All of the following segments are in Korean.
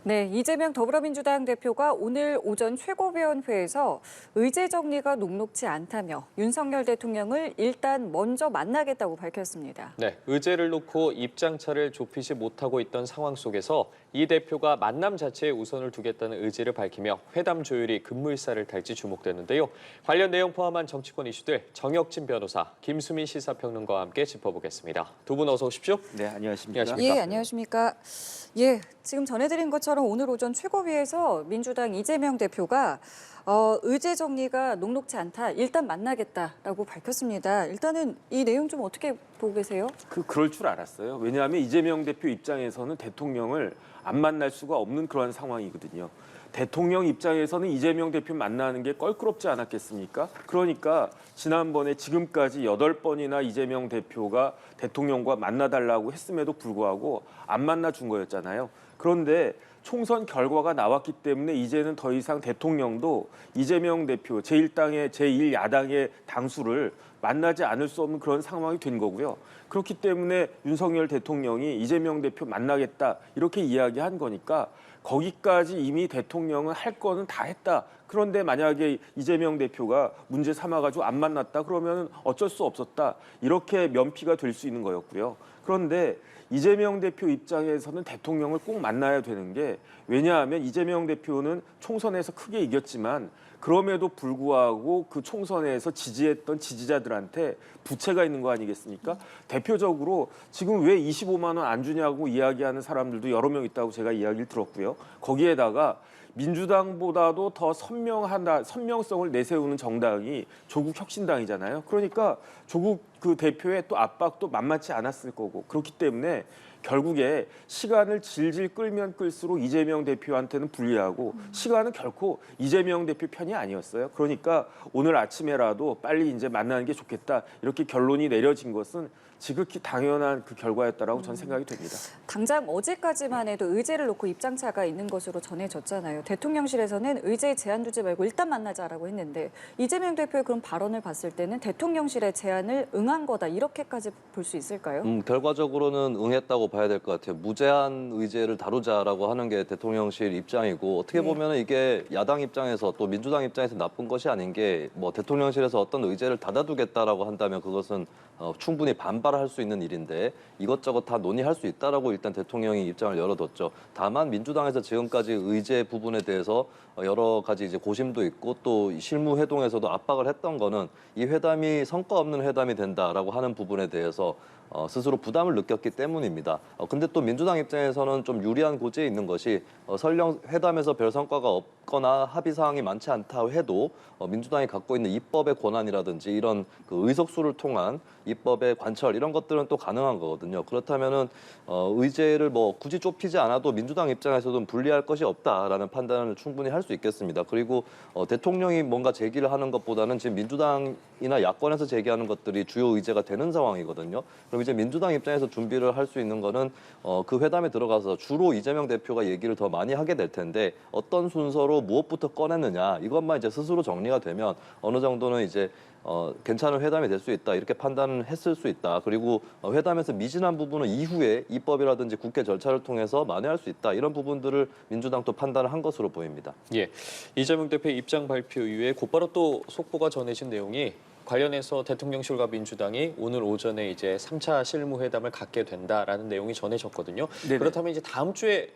네, 이재명 더불어민주당 대표가 오늘 오전 최고위원회에서 의제 정리가 녹록지 않다며 윤석열 대통령을 일단 먼저 만나겠다고 밝혔습니다. 네, 의제를 놓고 입장차를 좁히지 못하고 있던 상황 속에서 이 대표가 만남 자체에 우선을 두겠다는 의지를 밝히며 회담 조율이 급물살을 탈지 주목되는데요. 관련 내용 포함한 정치권 이슈들 정혁진 변호사, 김수민 시사평론가와 함께 짚어보겠습니다. 두 분 어서 오십시오. 네, 안녕하십니까. 안녕하십니까. 예, 안녕하십니까. 예, 지금 전해드린 것처럼 오늘 오전 최고위에서 민주당 이재명 대표가 의제 정리가 녹록지 않다, 일단 만나겠다라고 밝혔습니다. 일단은 이 내용 좀 어떻게 보고 계세요? 그럴 줄 알았어요. 왜냐하면 이재명 대표 입장에서는 대통령을 안 만날 수가 없는 그런 상황이거든요. 대통령 입장에서는 이재명 대표 만나는 게 껄끄럽지 않았겠습니까? 그러니까 지난번에 지금까지 8번이나 이재명 대표가 대통령과 만나달라고 했음에도 불구하고 안 만나준 거였잖아요. 그런데 총선 결과가 나왔기 때문에 이제는 더 이상 대통령도 이재명 대표 제1당의 제1야당의 당수를 만나지 않을 수 없는 그런 상황이 된 거고요. 그렇기 때문에 윤석열 대통령이 이재명 대표 만나겠다 이렇게 이야기한 거니까 거기까지 이미 대통령은 할 거는 다 했다. 그런데 만약에 이재명 대표가 문제 삼아가지고 안 만났다 그러면 어쩔 수 없었다. 이렇게 면피가 될 수 있는 거였고요. 그런데 이재명 대표 입장에서는 대통령을 꼭 만나야 되는 게 왜냐하면 이재명 대표는 총선에서 크게 이겼지만 그럼에도 불구하고 그 총선에서 지지했던 지지자들한테 부채가 있는 거 아니겠습니까? 대표적으로 지금 왜 25만 원 안 주냐고 이야기하는 사람들도 여러 명 있다고 제가 이야기를 들었고요. 거기에다가 민주당보다도 더 선명성을 내세우는 정당이 조국 혁신당이잖아요. 그러니까 조국 그 대표의 또 압박도 만만치 않았을 거고 그렇기 때문에 결국에 시간을 질질 끌면 끌수록 이재명 대표한테는 불리하고 시간은 결코 이재명 대표 편이 아니었어요. 그러니까 오늘 아침에라도 빨리 이제 만나는 게 좋겠다 이렇게 결론이 내려진 것은 지극히 당연한 그 결과였다라고 저는 생각이 됩니다. 당장 어제까지만 해도 의제를 놓고 입장차가 있는 것으로 전해졌잖아요. 대통령실에서는 의제 제안 두지 말고 일단 만나자라고 했는데 이재명 대표의 그런 발언을 봤을 때는 대통령실의 제안을 응한 거다 이렇게까지 볼 수 있을까요? 결과적으로는 응했다고 봐야 될 것 같아요. 무제한 의제를 다루자라고 하는 게 대통령실 입장이고 어떻게 보면 이게 야당 입장에서 또 민주당 입장에서 나쁜 것이 아닌 게 뭐 대통령실에서 어떤 의제를 닫아두겠다라고 한다면 그것은 충분히 반발할 수 있는 일인데 이것저것 다 논의할 수 있다라고 일단 대통령이 입장을 열어뒀죠. 다만 민주당에서 지금까지 의제 부분에 대해서 여러 가지 이제 고심도 있고 또 실무 회동에서도 압박을 했던 거는 이 회담이 성과 없는 회담이 된다라고 하는 부분에 대해서 스스로 부담을 느꼈기 때문입니다. 근데 또 민주당 입장에서는 좀 유리한 고지에 있는 것이 설령 회담에서 별 성과가 없거나 합의 사항이 많지 않다 해도 민주당이 갖고 있는 입법의 권한이라든지 이런 그 의석수를 통한 입법의 관철 이런 것들은 또 가능한 거거든요. 그렇다면은 의제를 뭐 굳이 좁히지 않아도 민주당 입장에서도 불리할 것이 없다라는 판단을 충분히 할 수 있겠습니다. 그리고 대통령이 뭔가 제기를 하는 것보다는 지금 민주당이나 야권에서 제기하는 것들이 주요 의제가 되는 상황이거든요. 그럼 이제 민주당 입장에서 준비를 할 수 있는 거는 그 회담에 들어가서 주로 이재명 대표가 얘기를 더 많이 하게 될 텐데 어떤 순서로 무엇부터 꺼내느냐 이것만 이제 스스로 정리가 되면 어느 정도는 이제 괜찮은 회담이 될 수 있다 이렇게 판단을 했을 수 있다. 그리고 회담에서 미진한 부분은 이후에 입법이라든지 국회 절차를 통해서 만회할 수 있다. 이런 부분들을 민주당도 판단을 한 것으로 보입니다. 예, 이재명 대표 입장 발표 이후에 곧바로 또 속보가 전해진 내용이 관련해서 대통령실과 민주당이 오늘 오전에 이제 3차 실무회담을 갖게 된다라는 내용이 전해졌거든요. 네네. 그렇다면 이제 다음 주에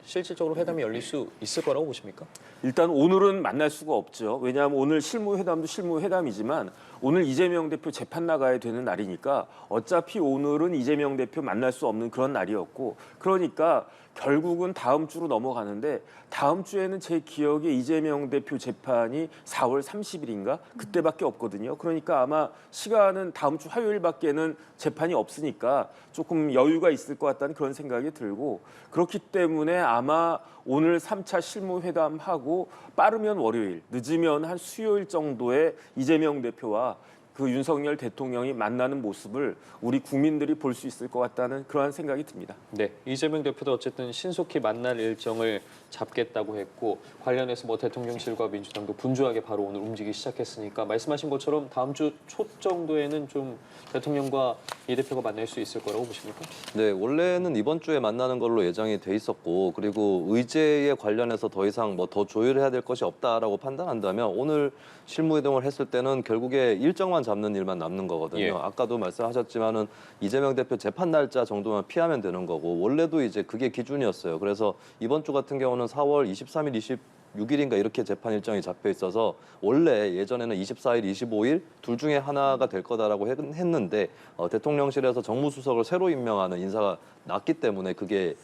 실질적으로 회담이 열릴 수 있을 거라고 보십니까? 일단 오늘은 만날 수가 없죠. 왜냐하면 오늘 실무회담도 실무회담이지만 오늘 이재명 대표 재판 나가야 되는 날이니까 어차피 오늘은 이재명 대표 만날 수 없는 그런 날이었고 그러니까 결국은 다음 주로 넘어가는데 다음 주에는 제 기억에 이재명 대표 재판이 4월 30일인가 그때밖에 없거든요. 그러니까 아마 시간은 다음 주 화요일밖에는 재판이 없으니까 조금 여유가 있을 것 같다는 그런 생각이 들고 그렇기 때문에 아마 오늘 3차 실무회담하고 빠르면 월요일, 늦으면 한 수요일 정도에 이재명 대표와 그 윤석열 대통령이 만나는 모습을 우리 국민들이 볼 수 있을 것 같다는 그러한 생각이 듭니다. 네, 이재명 대표도 어쨌든 신속히 만날 일정을 잡겠다고 했고 관련해서 뭐 대통령실과 민주당도 분주하게 바로 오늘 움직이기 시작했으니까 말씀하신 것처럼 다음 주 초 정도에는 좀 대통령과 이 대표가 만날 수 있을 거라고 보십니까? 네, 원래는 이번 주에 만나는 걸로 예정이 돼 있었고, 그리고 의제에 관련해서 더 이상 뭐 더 조율해야 될 것이 없다라고 판단한다면 오늘 실무이동을 했을 때는 결국에 일정만 잡는 일만 남는 거거든요. 예. 아까도 아까도 말씀하셨지만은 이재명 대표 재판 날짜 정도만 피하면 되는 거고, 원래도 이제 그게 기준이었어요. 그래서 이번 주 같은 경우는 4월 23일, 26일인가 이렇게 재판 일정이 잡혀 있어서 원래 예전에는 24일, 25일 둘 중에 하나가 될 거다라고 했는데 대통령실에서 정무수석을 새로 임명하는 인사가 났기 때문에 그게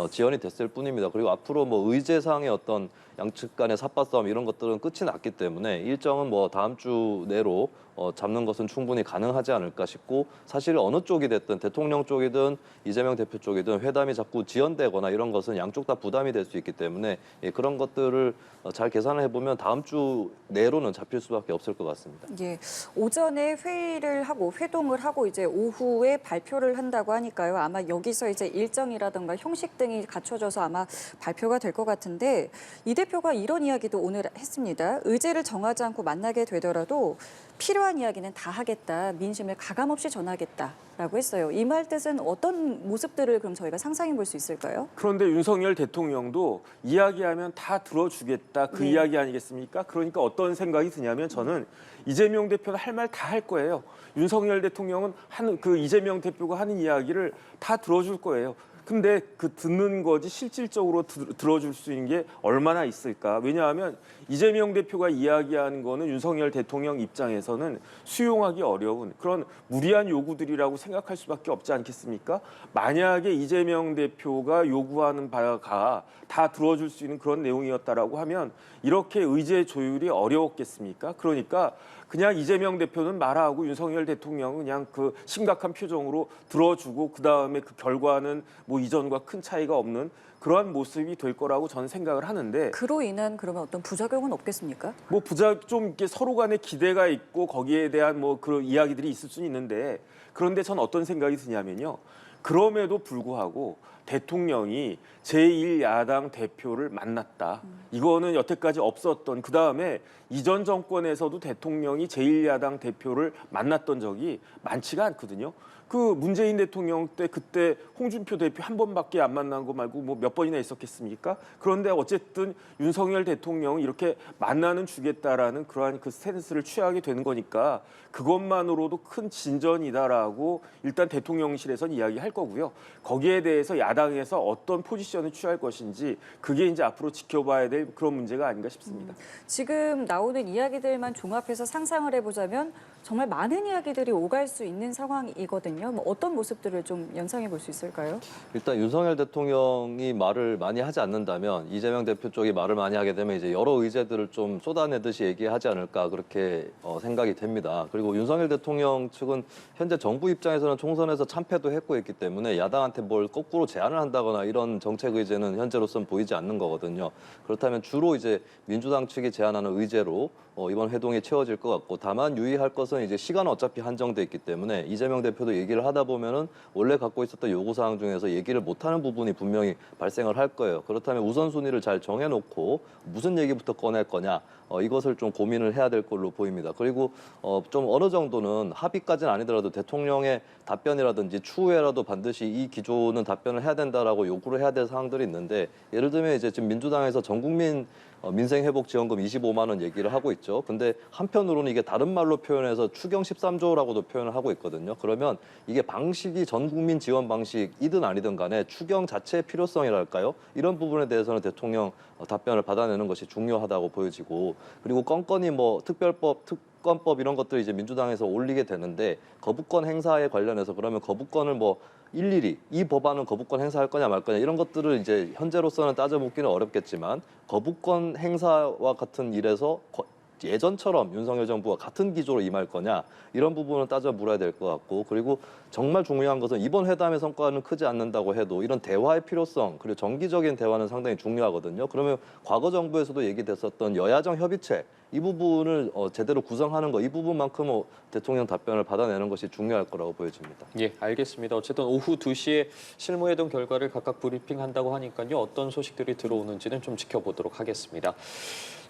지연이 됐을 뿐입니다. 그리고 앞으로 뭐 의제상의 어떤 양측 간의 삿바싸움 이런 것들은 끝이 났기 때문에 일정은 뭐 다음 주 내로 잡는 것은 충분히 가능하지 않을까 싶고, 사실 어느 쪽이 됐든 대통령 쪽이든 이재명 대표 쪽이든 회담이 자꾸 지연되거나 이런 것은 양쪽 다 부담이 될 수 있기 때문에 그런 것들을 잘 계산을 해보면 다음 주 내로는 잡힐 수밖에 없을 것 같습니다. 예, 오전에 회의를 하고 회동을 하고 이제 오후에 발표를 한다고 하니까요. 아마 여기서 이제 일정이라든가 형식 등이 갖춰져서 아마 발표가 될 것 같은데, 이 대표가 이런 이야기도 오늘 했습니다. 의제를 정하지 않고 만나게 되더라도 필요한 이야기는 다 하겠다. 민심을 가감없이 전하겠다라고 했어요. 이 말 뜻은 어떤 모습들을 그럼 저희가 상상해 볼 수 있을까요? 그런데 윤석열 대통령도 이야기하면 다 들어주겠다 그 네. 이야기 아니겠습니까? 그러니까 어떤 생각이 드냐면 저는 이재명 대표는 할 말 다 할 거예요. 윤석열 대통령은 그 이재명 대표가 하는 이야기를 다 들어줄 거예요. 근데 그 듣는 거지 실질적으로 들어줄 수 있는 게 얼마나 있을까? 왜냐하면 이재명 대표가 이야기하는 거는 윤석열 대통령 입장에서는 수용하기 어려운 그런 무리한 요구들이라고 생각할 수밖에 없지 않겠습니까? 만약에 이재명 대표가 요구하는 바가 다 들어줄 수 있는 그런 내용이었다라고 하면 이렇게 의제 조율이 어려웠겠습니까? 그러니까 그냥 이재명 대표는 말하고 윤석열 대통령은 그냥 그 심각한 표정으로 들어주고 그다음에 그 결과는 뭐 이전과 큰 차이가 없는 그러한 모습이 될 거라고 저는 생각을 하는데, 그로 인한 그러면 어떤 부작용은 없겠습니까? 뭐 좀 이렇게 서로 간에 기대가 있고 거기에 대한 뭐 그런 이야기들이 있을 수는 있는데, 그런데 전 어떤 생각이 드냐면요. 그럼에도 불구하고 대통령이 제1야당 대표를 만났다. 이거는 여태까지 없었던, 그다음에 이전 정권에서도 대통령이 제1야당 대표를 만났던 적이 많지가 않거든요. 그 문재인 대통령 때 그때 홍준표 대표 한 번밖에 안 만난 거 말고 뭐 몇 번이나 있었겠습니까? 그런데 어쨌든 윤석열 대통령은 이렇게 만나는 주겠다라는 그러한 그 스탠스를 취하게 되는 거니까 그것만으로도 큰 진전이다라고 일단 대통령실에서는 이야기할 거고요. 거기에 대해서 야당에서 어떤 포지션을 취할 것인지 그게 이제 앞으로 지켜봐야 될 그런 문제가 아닌가 싶습니다. 지금 나오는 이야기들만 종합해서 상상을 해보자면 정말 많은 이야기들이 오갈 수 있는 상황이거든요. 뭐 어떤 모습들을 좀 연상해 볼 수 있을까요? 일단 윤석열 대통령이 말을 많이 하지 않는다면 이재명 대표 쪽이 말을 많이 하게 되면 이제 여러 의제들을 좀 쏟아내듯이 얘기하지 않을까 그렇게 생각이 됩니다. 그리고 윤석열 대통령 측은 현재 정부 입장에서는 총선에서 참패도 했고 있기 때문에 야당한테 뭘 거꾸로 제안을 한다거나 이런 정책 의제는 현재로서는 보이지 않는 거거든요. 그렇다면 주로 이제 민주당 측이 제안하는 의제로 이번 회동이 채워질 것 같고, 다만 유의할 것은 이제 시간은 어차피 한정돼 있기 때문에 이재명 대표도 얘기를 하다 보면은 원래 갖고 있었던 요구사항 중에서 얘기를 못하는 부분이 분명히 발생을 할 거예요. 그렇다면 우선순위를 잘 정해놓고 무슨 얘기부터 꺼낼 거냐, 이것을 좀 고민을 해야 될 걸로 보입니다. 그리고 좀 어느 정도는 합의까지는 아니더라도 대통령의 답변이라든지 추후에라도 반드시 이 기조는 답변을 해야 된다라고 요구를 해야 될 사항들이 있는데, 예를 들면 이제 지금 민주당에서 전 국민 민생회복지원금 25만 원 얘기를 하고 있죠. 근데 한편으로는 이게 다른 말로 표현해서 추경 13조라고도 표현을 하고 있거든요. 그러면 이게 방식이 전 국민 지원 방식이든 아니든 간에 추경 자체의 필요성이랄까요? 이런 부분에 대해서는 대통령 답변을 받아내는 것이 중요하다고 보여지고, 그리고 건건이 뭐 특별법, 특검법 이런 것들을 이제 민주당에서 올리게 되는데, 거부권 행사에 관련해서 그러면 거부권을 뭐 일일이 이 법안은 거부권 행사할 거냐 말 거냐 이런 것들을 이제 현재로서는 따져 묻기는 어렵겠지만, 거부권 행사와 같은 일에서 예전처럼 윤석열 정부와 같은 기조로 임할 거냐 이런 부분을 따져 물어야 될 것 같고 그리고 정말 중요한 것은 이번 회담의 성과는 크지 않는다고 해도 이런 대화의 필요성 그리고 정기적인 대화는 상당히 중요하거든요. 그러면 과거 정부에서도 얘기됐었던 여야정 협의체 이 부분을 제대로 구성하는 거 이 부분만큼 대통령 답변을 받아내는 것이 중요할 거라고 보여집니다. 예, 알겠습니다. 어쨌든 오후 2시에 실무회동 결과를 각각 브리핑한다고 하니까요. 어떤 소식들이 들어오는지는 좀 지켜보도록 하겠습니다.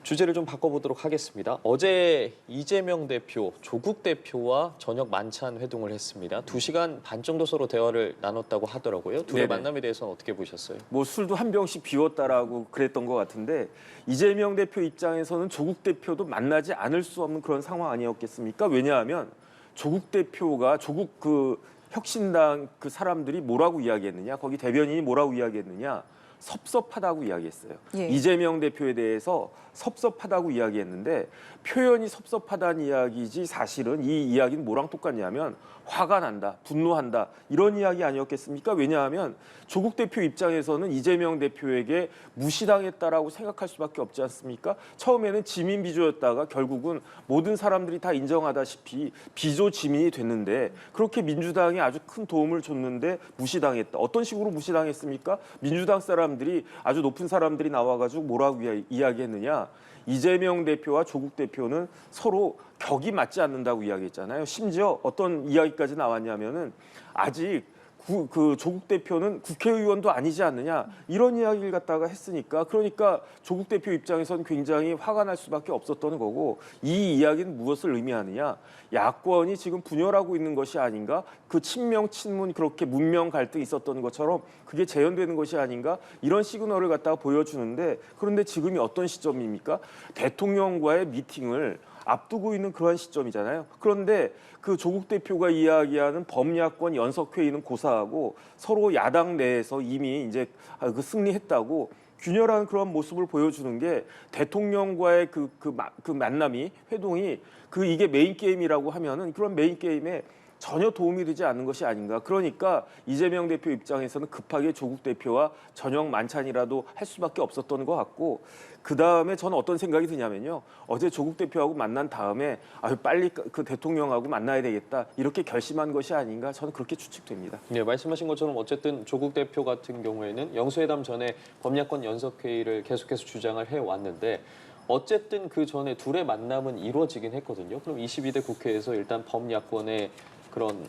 주제를 좀 바꿔보도록 하겠습니다. 어제 이재명 대표, 조국 대표와 저녁 만찬 회동을 했습니다. 2시간 반 정도 서로 대화를 나눴다고 하더라고요. 둘의 네네. 만남에 대해서는 어떻게 보셨어요? 뭐 술도 한 병씩 비웠다라고 그랬던 것 같은데 이재명 대표 입장에서는 조국 대표도 만나지 않을 수 없는 그런 상황 아니었겠습니까? 왜냐하면 조국 대표가 조국 그 혁신당 그 사람들이 뭐라고 이야기했느냐, 거기 대변인이 뭐라고 이야기했느냐, 섭섭하다고 이야기했어요. 예. 이재명 대표에 대해서 섭섭하다고 이야기했는데 표현이 섭섭하다는 이야기지 사실은 이 이야기는 뭐랑 똑같냐면 화가 난다, 분노한다 이런 이야기 아니었겠습니까? 왜냐하면 조국 대표 입장에서는 이재명 대표에게 무시당했다라고 생각할 수밖에 없지 않습니까? 처음에는 지민 비조였다가 결국은 모든 사람들이 다 인정하다시피 비조 지민이 됐는데 그렇게 민주당에 아주 큰 도움을 줬는데 무시당했다. 어떤 식으로 무시당했습니까? 민주당 사람들이 아주 높은 사람들이 나와가지고 뭐라고 이야기했느냐? 이재명 대표와 조국 대표는 서로 격이 맞지 않는다고 이야기했잖아요. 심지어 어떤 이야기까지 나왔냐면은 아직 그 조국 대표는 국회의원도 아니지 않느냐 이런 이야기를 갖다가 했으니까 그러니까 조국 대표 입장에서는 굉장히 화가 날 수밖에 없었던 거고 이 이야기는 무엇을 의미하느냐 야권이 지금 분열하고 있는 것이 아닌가 그 친명 친문 그렇게 문명 갈등이 있었던 것처럼 그게 재현되는 것이 아닌가 이런 시그널을 갖다가 보여주는데 그런데 지금이 어떤 시점입니까? 대통령과의 미팅을 앞두고 있는 그러한 시점이잖아요. 그런데 그 조국 대표가 이야기하는 범야권 연석회의는 고사하고 서로 야당 내에서 이미 이제 그 승리했다고 균열한 그런 모습을 보여주는 게 대통령과의 그 만남이 회동이 이게 메인 게임이라고 하면은 그런 메인 게임에 전혀 도움이 되지 않는 것이 아닌가. 그러니까 이재명 대표 입장에서는 급하게 조국 대표와 저녁 만찬이라도 할 수밖에 없었던 것 같고 그다음에 저는 어떤 생각이 드냐면요. 어제 조국 대표하고 만난 다음에 빨리 그 대통령하고 만나야 되겠다. 이렇게 결심한 것이 아닌가. 저는 그렇게 추측됩니다. 네, 말씀하신 것처럼 어쨌든 조국 대표 같은 경우에는 영수회담 전에 범야권 연석회의를 계속해서 주장을 해왔는데 어쨌든 그 전에 둘의 만남은 이루어지긴 했거든요. 그럼 22대 국회에서 일단 범야권의 그런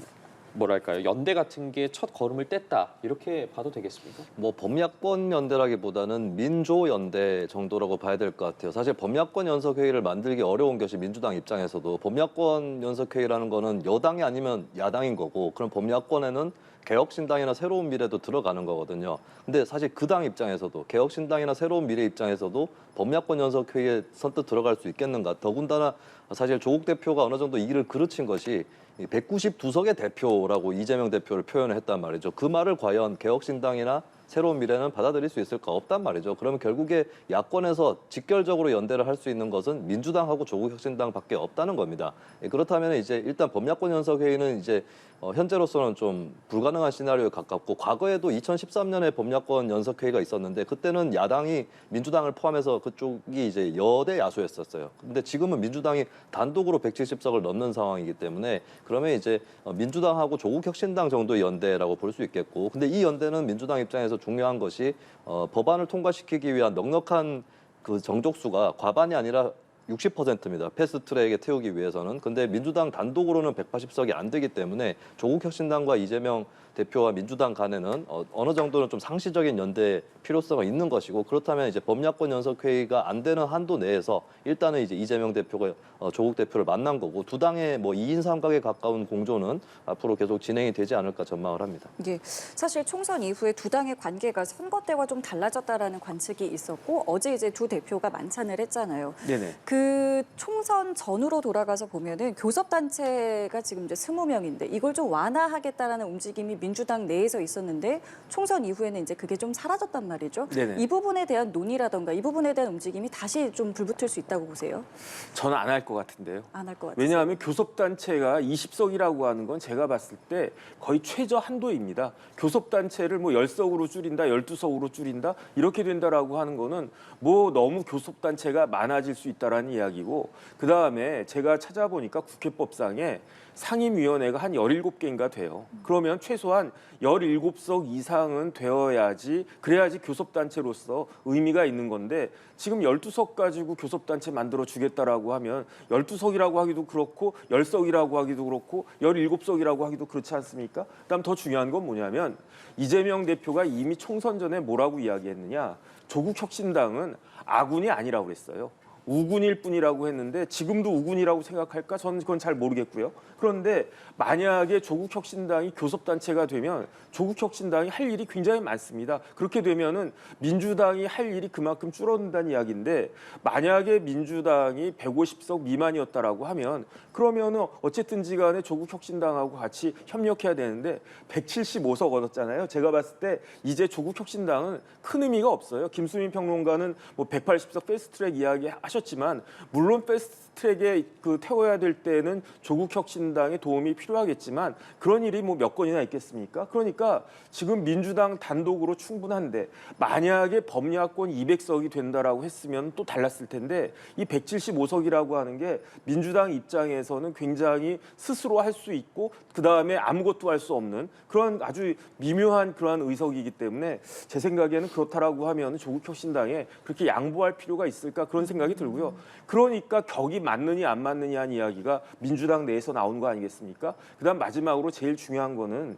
뭐랄까요 연대 같은 게 첫 걸음을 뗐다 이렇게 봐도 되겠습니까? 뭐 범야권 연대라기보다는 민조 연대 정도라고 봐야 될 것 같아요. 사실 범야권 연석회의를 만들기 어려운 것이 민주당 입장에서도 범야권 연석회의라는 거는 여당이 아니면 야당인 거고 그럼 범야권에는 개혁신당이나 새로운 미래도 들어가는 거거든요. 근데 사실 그 당 입장에서도 개혁신당이나 새로운 미래 입장에서도 범야권 연석회의에 선뜻 들어갈 수 있겠는가. 더군다나 사실 조국 대표가 어느 정도 이 길을 그르친 것이 192석의 대표라고 이재명 대표를 표현을 했단 말이죠. 그 말을 과연 개혁신당이나 새로운 미래는 받아들일 수 있을까? 없단 말이죠. 그러면 결국에 야권에서 직결적으로 연대를 할 수 있는 것은 민주당하고 조국혁신당밖에 없다는 겁니다. 그렇다면 이제 일단 범야권 연석회의는 이제 현재로서는 좀 불가능한 시나리오에 가깝고 과거에도 2013년에 범야권 연석회의가 있었는데 그때는 야당이 민주당을 포함해서 그쪽이 이제 여대 야수였었어요. 근데 지금은 민주당이 단독으로 170석을 넘는 상황이기 때문에 그러면 이제 민주당하고 조국혁신당 정도의 연대라고 볼 수 있겠고 근데 이 연대는 민주당 입장에서 중요한 것이 법안을 통과시키기 위한 넉넉한 그 정족수가 과반이 아니라 60%입니다. 패스트트랙에 태우기 위해서는. 근데 민주당 단독으로는 180석이 안 되기 때문에 조국혁신당과 이재명 대표와 민주당 간에는 어느 정도는 좀 상시적인 연대 필요성이 있는 것이고 그렇다면 이제 범야권 연석회의가 안 되는 한도 내에서 일단은 이제 이재명 대표가 조국 대표를 만난 거고 두 당의 뭐 2인 3각에 가까운 공조는 앞으로 계속 진행이 되지 않을까 전망을 합니다. 예, 사실 총선 이후에 두 당의 관계가 선거 때와 좀 달라졌다라는 관측이 있었고 어제 이제 두 대표가 만찬을 했잖아요. 네네. 그 총선 전으로 돌아가서 보면은 교섭단체가 지금 이제 20명인데 이걸 좀 완화하겠다라는 움직임이 민주당 내에서 있었는데 총선 이후에는 이제 그게 좀 사라졌단 말이죠. 네네. 이 부분에 대한 논의라던가 이 부분에 대한 움직임이 다시 좀 불붙을 수 있다고 보세요? 저는 안 할 것 같은데요. 안 할 것 같아요. 왜냐하면 교섭단체가 20석이라고 하는 건 제가 봤을 때 거의 최저 한도입니다. 교섭단체를 뭐 10석으로 줄인다, 12석으로 줄인다 이렇게 된다라고 하는 거는 뭐 너무 교섭단체가 많아질 수 있다라는 없다라는 이야기고, 그다음에 제가 찾아보니까 국회법상에 상임위원회가 한 17개인가 돼요. 그러면 최소한 17석 이상은 되어야지, 그래야지 교섭단체로서 의미가 있는 건데, 지금 12석 가지고 교섭단체 만들어 주겠다라고 하면 12석이라고 하기도 그렇고 10석이라고 하기도 그렇고 17석이라고 하기도 그렇지 않습니까? 그다음 더 중요한 건 뭐냐면, 이재명 대표가 이미 총선 전에 뭐라고 이야기했느냐, 조국혁신당은 아군이 아니라고 그랬어요. 우군일 뿐이라고 했는데, 지금도 우군이라고 생각할까? 저는 그건 잘 모르겠고요. 그런데 만약에 조국혁신당이 교섭단체가 되면 조국혁신당이 할 일이 굉장히 많습니다. 그렇게 되면은 민주당이 할 일이 그만큼 줄어든다는 이야기인데, 만약에 민주당이 150석 미만이었다라고 하면, 그러면은 어쨌든지 간에 조국혁신당하고 같이 협력해야 되는데 175석 얻었잖아요. 제가 봤을 때 이제 조국혁신당은 큰 의미가 없어요. 김수민 평론가는 뭐 180석 패스트트랙 이야기 하셨지만, 물론 패스트트랙에 태워야 될 때는 조국혁신당의 도움이 필요하겠지만 그런 일이 뭐 몇 건이나 있겠습니까? 그러니까 지금 민주당 단독으로 충분한데, 만약에 범야권 200석이 된다라고 했으면 또 달랐을 텐데, 이 175석이라고 하는 게 민주당 입장에서는 굉장히 스스로 할 수 있고 그다음에 아무것도 할 수 없는 그런 아주 미묘한 그러한 의석이기 때문에, 제 생각에는 그렇다라고 하면 조국혁신당에 그렇게 양보할 필요가 있을까, 그런 생각이 들고요. 그러니까 격이 맞느냐 안 맞느냐 하는 이야기가 민주당 내에서 나오는 거 아니겠습니까? 그다음 마지막으로 제일 중요한 거는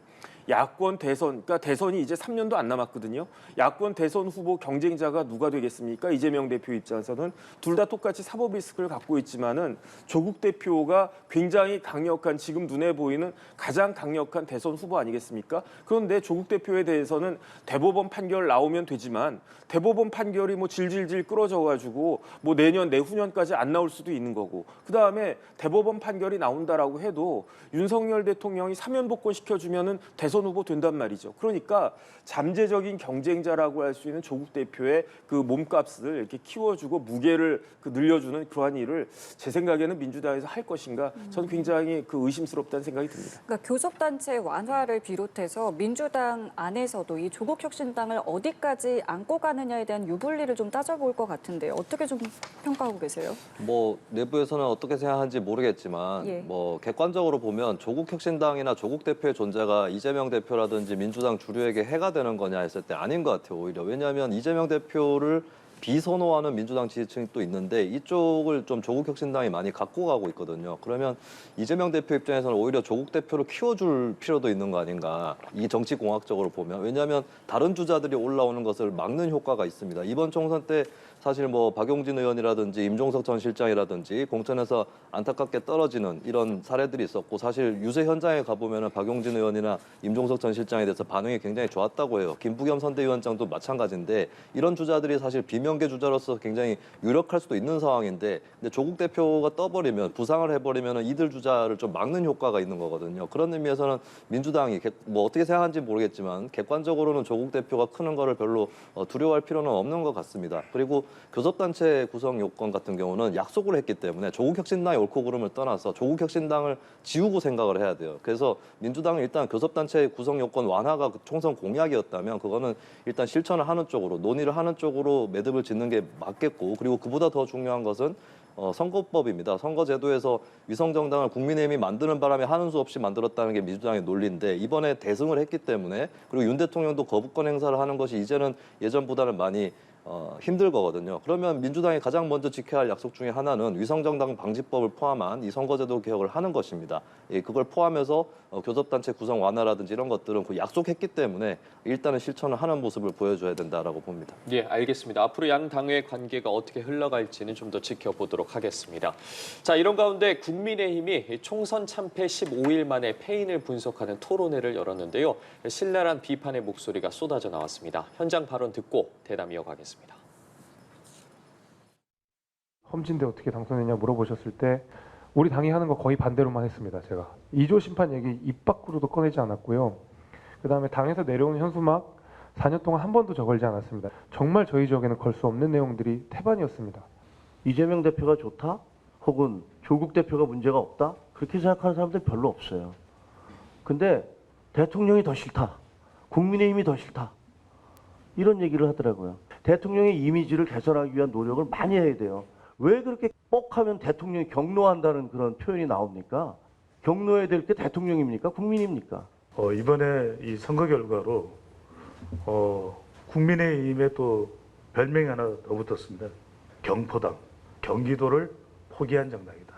야권 대선, 그러니까 대선이 이제 3년도 안 남았거든요. 야권 대선 후보 경쟁자가 누가 되겠습니까? 이재명 대표 입장에서는 둘 다 똑같이 사법 리스크를 갖고 있지만은, 조국 대표가 굉장히 강력한, 지금 눈에 보이는 가장 강력한 대선 후보 아니겠습니까? 그런데 조국 대표에 대해서는 대법원 판결 나오면 되지만, 대법원 판결이 뭐 질질질 끌어져 가지고 뭐 내년 내후년까지 안 나올 수도 있는 거고, 그다음에 대법원 판결이 나온다라고 해도 윤석열 대통령이 사면 복권 시켜주면은 대선 후보 된단 말이죠. 그러니까 잠재적인 경쟁자라고 할 수 있는 조국 대표의 그 몸값을 이렇게 키워주고 무게를 늘려주는 그러한 일을 제 생각에는 민주당에서 할 것인가, 저는 굉장히 의심스럽다는 생각이 듭니다. 그러니까 교섭단체 완화를 비롯해서 민주당 안에서도 이 조국혁신당을 어디까지 안고 가느냐에 대한 유불리를 좀 따져볼 것 같은데, 어떻게 좀 평가하고 계세요? 뭐 내부에서는 어떻게 생각하는지 모르겠지만 예. 뭐 객관적으로 보면 조국혁신당이나 조국 대표의 존재가 이재명 대표라든지 민주당 주류에게 해가 되는 거냐 했을 때 아닌 것 같아요. 오히려. 왜냐하면 이재명 대표를 비선호하는 민주당 지지층이 또 있는데, 이쪽을 좀 조국혁신당이 많이 갖고 가고 있거든요. 그러면 이재명 대표 입장에서는 오히려 조국 대표를 키워줄 필요도 있는 거 아닌가, 이 정치공학적으로 보면. 왜냐하면 다른 주자들이 올라오는 것을 막는 효과가 있습니다. 이번 총선 때 사실 뭐 박용진 의원이라든지 임종석 전 실장이라든지 공천에서 안타깝게 떨어지는 이런 사례들이 있었고, 사실 유세 현장에 가보면 박용진 의원이나 임종석 전 실장에 대해서 반응이 굉장히 좋았다고 해요. 김부겸 선대위원장도 마찬가지인데, 이런 주자들이 사실 비명계 주자로서 굉장히 유력할 수도 있는 상황인데, 근데 조국 대표가 떠버리면, 부상을 해버리면 이들 주자를 좀 막는 효과가 있는 거거든요. 그런 의미에서는 민주당이 뭐 어떻게 생각하는지 모르겠지만 객관적으로는 조국 대표가 크는 거를 별로 두려워할 필요는 없는 것 같습니다. 그리고 교섭단체 구성 요건 같은 경우는 약속을 했기 때문에 조국혁신당의 옳고 그름을 떠나서 조국혁신당을 지우고 생각을 해야 돼요. 그래서 민주당은 일단 교섭단체 구성 요건 완화가 총선 공약이었다면 그거는 일단 실천을 하는 쪽으로, 논의를 하는 쪽으로 매듭을 짓는 게 맞겠고, 그리고 그보다 더 중요한 것은 선거법입니다. 선거제도에서 위성정당을 국민의힘이 만드는 바람에 하는 수 없이 만들었다는 게 민주당의 논리인데, 이번에 대승을 했기 때문에, 그리고 윤 대통령도 거부권 행사를 하는 것이 이제는 예전보다는 많이 힘들 거거든요. 그러면 민주당이 가장 먼저 지켜야 할 약속 중에 하나는 위성정당 방지법을 포함한 이 선거제도 개혁을 하는 것입니다. 그걸 포함해서 교섭단체 구성 완화라든지 이런 것들은 약속했기 때문에 일단은 실천을 하는 모습을 보여줘야 된다라고 봅니다. 예, 알겠습니다. 앞으로 양 당의 관계가 어떻게 흘러갈지는 좀 더 지켜보도록 하겠습니다. 자, 이런 가운데 국민의힘이 총선 참패 15일 만에 패인을 분석하는 토론회를 열었는데요. 신랄한 비판의 목소리가 쏟아져 나왔습니다. 현장 발언 듣고 대담 이어가겠습니다. 험진데 어떻게 당선했냐 물어보셨을 때 우리 당이 하는 거 거의 반대로만 했습니다. 제가 2조 심판 얘기 입 밖으로도 꺼내지 않았고요. 그다음에 당에서 내려오는 현수막 4년 동안 한 번도 적을지 않았습니다. 정말 저희 지역에는 걸 수 없는 내용들이 태반이었습니다. 이재명 대표가 좋다? 혹은 조국 대표가 문제가 없다? 그렇게 생각하는 사람들 별로 없어요. 근데 대통령이 더 싫다. 국민의힘이 더 싫다. 이런 얘기를 하더라고요. 대통령의 이미지를 개선하기 위한 노력을 많이 해야 돼요. 왜 그렇게 척하면 대통령이 경로한다는 그런 표현이 나옵니까? 경로해야 될 게 대통령입니까? 국민입니까? 이번에 이 선거 결과로 국민의힘에 또 별명이 하나 더 붙었습니다. 경포당, 경기도를 포기한 정당이다.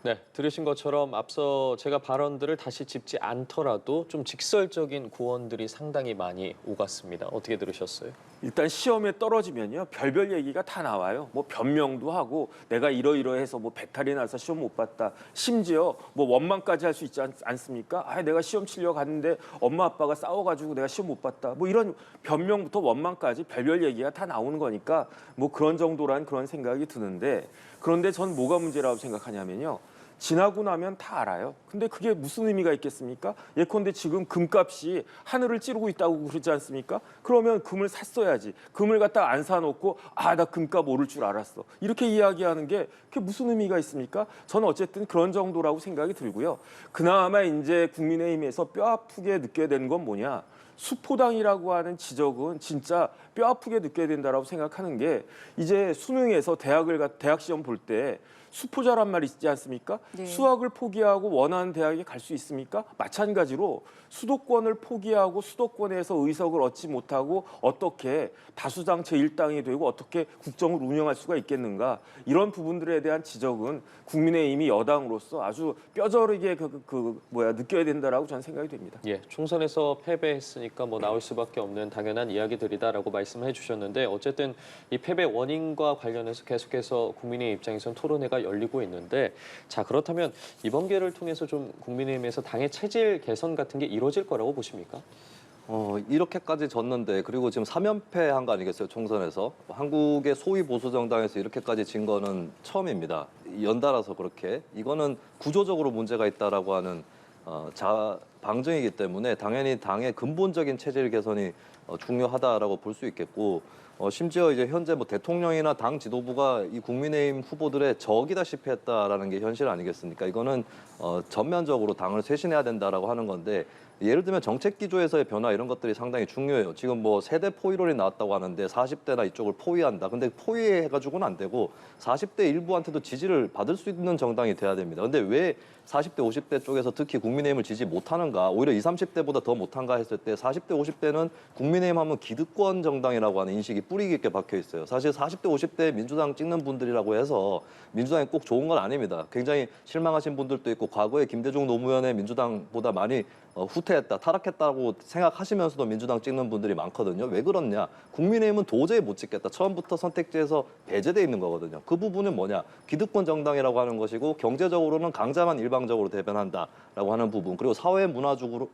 네, 들으신 것처럼 앞서 제가 발언들을 다시 짚지 않더라도 좀 직설적인 구원들이 상당히 많이 오갔습니다. 어떻게 들으셨어요? 일단 시험에 떨어지면요 별별 얘기가 다 나와요. 뭐 변명도 하고 내가 이러이러해서 뭐 배탈이 나서 시험 못 봤다. 심지어 뭐 원망까지 할 수 있지 않습니까? 아, 내가 시험 치려고 갔는데 엄마 아빠가 싸워가지고 내가 시험 못 봤다. 뭐 이런 변명부터 원망까지 별별 얘기가 다 나오는 거니까 뭐 그런 정도란 그런 생각이 드는데, 그런데 전 뭐가 문제라고 생각하냐면요. 지나고 나면 다 알아요. 근데 그게 무슨 의미가 있겠습니까? 예컨대 지금 금값이 하늘을 찌르고 있다고 그러지 않습니까? 그러면 금을 샀어야지. 금을 갖다 안 사놓고 나 금값 오를 줄 알았어. 이렇게 이야기하는 게 그게 무슨 의미가 있습니까? 저는 어쨌든 그런 정도라고 생각이 들고요. 그나마 이제 국민의힘에서 뼈 아프게 느껴야 되는 건 뭐냐? 수포당이라고 하는 지적은 진짜 뼈 아프게 느껴야 된다라고 생각하는 게, 이제 수능에서 대학 시험 볼 때 수포자란 말이 있지 않습니까? 네. 수학을 포기하고 원하는 대학에 갈 수 있습니까? 마찬가지로 수도권을 포기하고 수도권에서 의석을 얻지 못하고 어떻게 다수당 제1당이 되고 어떻게 국정을 운영할 수가 있겠는가? 이런 부분들에 대한 지적은 국민의힘이 여당으로서 아주 뼈저리게 느껴야 된다라고 저는 생각이 됩니다. 예, 총선에서 패배했으니까 뭐 나올 수밖에 없는 당연한 이야기들이다라고 말씀해 주셨는데, 어쨌든 이 패배 원인과 관련해서 계속해서 국민의 입장에서는 토론회가 열리고 있는데, 자, 그렇다면 이번 기회를 통해서 좀 국민의힘에서 당의 체질 개선 같은 게 이루어질 거라고 보십니까? 이렇게까지 졌는데, 그리고 지금 3연패한 거 아니겠어요, 총선에서. 한국의 소위 보수 정당에서 이렇게까지 진 거는 처음입니다. 연달아서 그렇게. 이거는 구조적으로 문제가 있다라고 하는 방증이기 때문에 당연히 당의 근본적인 체질 개선이 중요하다라고 볼 수 있겠고, 심지어 이제 현재 뭐 대통령이나 당 지도부가 이 국민의힘 후보들의 적이다시피 했다라는 게 현실 아니겠습니까? 이거는 전면적으로 당을 쇄신해야 된다라고 하는 건데, 예를 들면 정책 기조에서의 변화 이런 것들이 상당히 중요해요. 지금 뭐 세대 포위론이 나왔다고 하는데 40대나 이쪽을 포위한다. 근데 포위해가지고는 안 되고 40대 일부한테도 지지를 받을 수 있는 정당이 돼야 됩니다. 근데 왜 40대, 50대 쪽에서 특히 국민의힘을 지지 못하는가? 오히려 20, 30대보다 더 못한가 했을 때 40대, 50대는 국민의힘 하면 기득권 정당이라고 하는 인식이 뿌리 깊게 박혀 있어요. 사실 40대, 50대 민주당 찍는 분들이라고 해서 민주당이 꼭 좋은 건 아닙니다. 굉장히 실망하신 분들도 있고, 과거에 김대중 노무현의 민주당보다 많이 후퇴했다, 타락했다고 생각하시면서도 민주당 찍는 분들이 많거든요. 왜 그렇냐? 국민의힘은 도저히 못 찍겠다. 처음부터 선택지에서 배제돼 있는 거거든요. 그 부분은 뭐냐? 기득권 정당이라고 하는 것이고, 경제적으로는 강자만 일방적으로 대변한다라고 하는 부분, 그리고 사회 문화적으로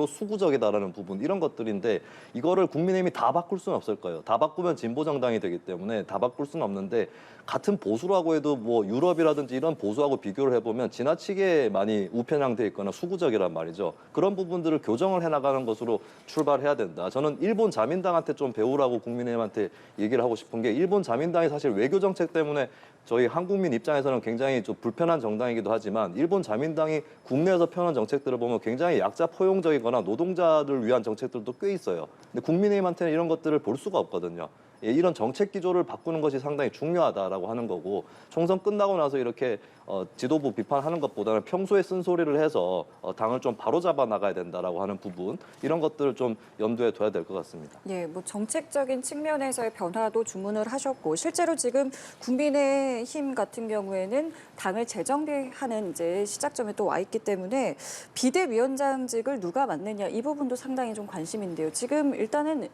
수구적이다라는 부분, 이런 것들인데, 이거를 국민의힘이 다 바꿀 수는 없을 거예요. 다 바꾸면 진보 정당이 되기 때문에 다 바꿀 수는 없는데, 같은 보수라고 해도 뭐 유럽이라든지 이런 보수하고 비교를 해보면 지나치게 많이 우편향돼 있거나 수구적이란 말이죠. 그런 부분들을 교정을 해나가는 것으로 출발해야 된다. 저는 일본 자민당한테 좀 배우라고 국민의힘한테 얘기를 하고 싶은 게, 일본 자민당이 사실 외교 정책 때문에 저희 한국민 입장에서는 굉장히 좀 불편한 정당이기도 하지만, 일본 자민당이 국내에서 펴는 정책들을 보면 굉장히 약자 포용적이거나 노동자를 위한 정책들도 꽤 있어요. 근데 국민의힘한테는 이런 것들을 볼 수가 없거든요. 이런 정책 기조를 바꾸는 것이 상당히 중요하다라고 하는 거고, 총선 끝나고 나서 이렇게 지도부 비판하는 것보다는 평소에 쓴소리를 해서 당을 좀 바로잡아 나가야 된다라고 하는 부분, 이런 것들을 좀 염두에 둬야 될 것 같습니다. 예, 뭐 정책적인 측면에서의 변화도 주문을 하셨고, 실제로 지금 국민의힘 같은 경우에는 당을 재정비하는 이제 시작점에 또 와 있기 때문에 비대위원장직을 누가 맡느냐, 이 부분도 상당히 좀 관심인데요. 지금 일단은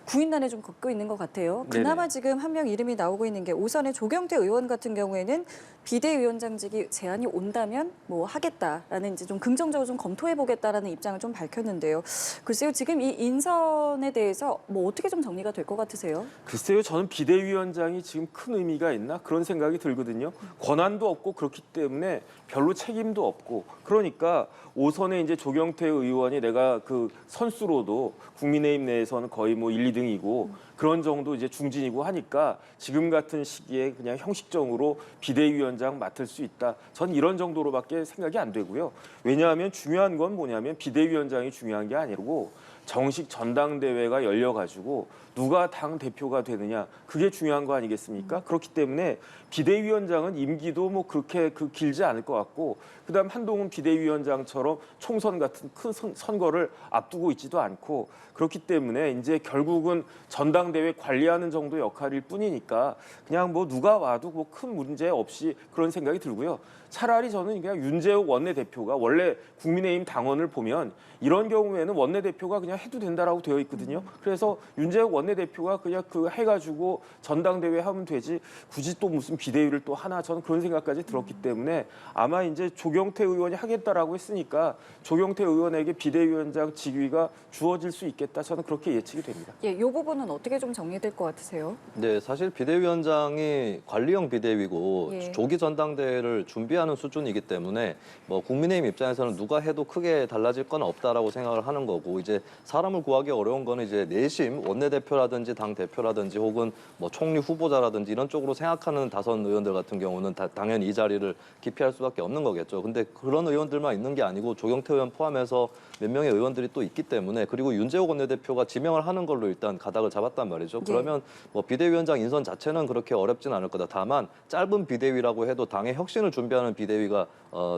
구인난에 좀 걷고 있는 것 같아요. 그나마 네네. 지금 한 명 이름이 나오고 있는 게, 우선의 조경태 의원 같은 경우에는 비대위원장직이 제안이 온다면 뭐 하겠다라는, 이제 좀 긍정적으로 좀 검토해보겠다라는 입장을 좀 밝혔는데요. 글쎄요, 지금 이 인선에 대해서 뭐 어떻게 좀 정리가 될 것 같으세요? 글쎄요, 저는 비대위원장이 지금 큰 의미가 있나 그런 생각이 들거든요. 권한도 없고 그렇기 때문에 별로 책임도 없고, 그러니까 오선에 이제 조경태 의원이 내가 그 선수로도 국민의힘 내에서는 거의 뭐 1, 2등이고 그런 정도 이제 중진이고 하니까 지금 같은 시기에 그냥 형식적으로 비대위원장 맡을 수 있다. 전 이런 정도로밖에 생각이 안 되고요. 왜냐하면 중요한 건 뭐냐면 비대위원장이 중요한 게 아니고 정식 전당대회가 열려가지고 누가 당 대표가 되느냐 그게 중요한 거 아니겠습니까? 그렇기 때문에 비대위원장은 임기도 뭐 그렇게 길지 않을 것 같고 그다음 한동훈 비대위원장처럼 총선 같은 큰 선거를 앞두고 있지도 않고 그렇기 때문에 이제 결국은 전당대회 관리하는 정도 역할일 뿐이니까 그냥 뭐 누가 와도 뭐 큰 문제 없이 그런 생각이 들고요. 차라리 저는 그냥 윤재욱 원내대표가 원래 국민의힘 당원을 보면 이런 경우에는 원내대표가 그냥 해도 된다라고 되어 있거든요. 그래서 윤재욱 원내대표가 그냥 해가지고 전당대회 하면 되지 굳이 또 무슨 비대위를 또 하나 저는 그런 생각까지 들었기 때문에 아마 이제 조경태 의원이 하겠다라고 했으니까 조경태 의원에게 비대위원장 직위가 주어질 수 있겠다 저는 그렇게 예측이 됩니다. 예, 이 부분은 어떻게 좀 정리될 것 같으세요? 네, 사실 비대위원장이 관리형 비대위고 예. 조기 전당대회를 준비하는 수준이기 때문에 뭐 국민의힘 입장에서는 누가 해도 크게 달라질 건 없다라고 생각을 하는 거고 이제 사람을 구하기 어려운 거는 이제 내심 원내대표라든지 당 대표라든지 혹은 뭐 총리 후보자라든지 이런 쪽으로 생각하는 다선 의원들 같은 경우는 당연히 이 자리를 기피할 수밖에 없는 거겠죠. 근데 그런 의원들만 있는 게 아니고 조경태 의원 포함해서 몇 명의 의원들이 또 있기 때문에 그리고 윤재욱 원내대표가 지명을 하는 걸로 일단 가닥을 잡았단 말이죠. 그러면 뭐 비대위원장 인선 자체는 그렇게 어렵진 않을 거다. 다만 짧은 비대위라고 해도 당의 혁신을 준비하는 비대위가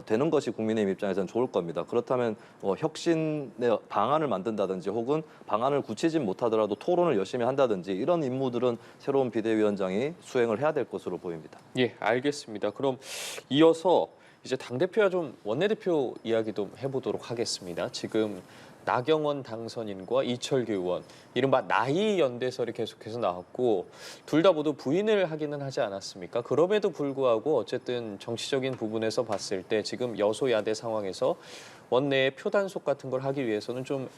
되는 것이 국민의힘 입장에서는 좋을 겁니다. 그렇다면 혁신의 방안을 만든다든지 혹은 방안을 굳히진 못하더라도 토론을 열심히 한다든지 이런 임무들은 새로운 비대위원장이 수행을 해야 될 것으로 보입니다. 예, 알겠습니다. 그럼 이어서 이제 당대표와 좀 원내대표 이야기 좀 해보도록 하겠습니다. 지금 나경원 당선인과 이철규 의원, 이른바 나이 연대설이 계속해서 나왔고 둘 다 모두 부인을 하기는 하지 않았습니까? 그럼에도 불구하고 어쨌든 정치적인 부분에서 봤을 때 지금 여소야대 상황에서 원내의 표단속 같은 걸 하기 위해서는 좀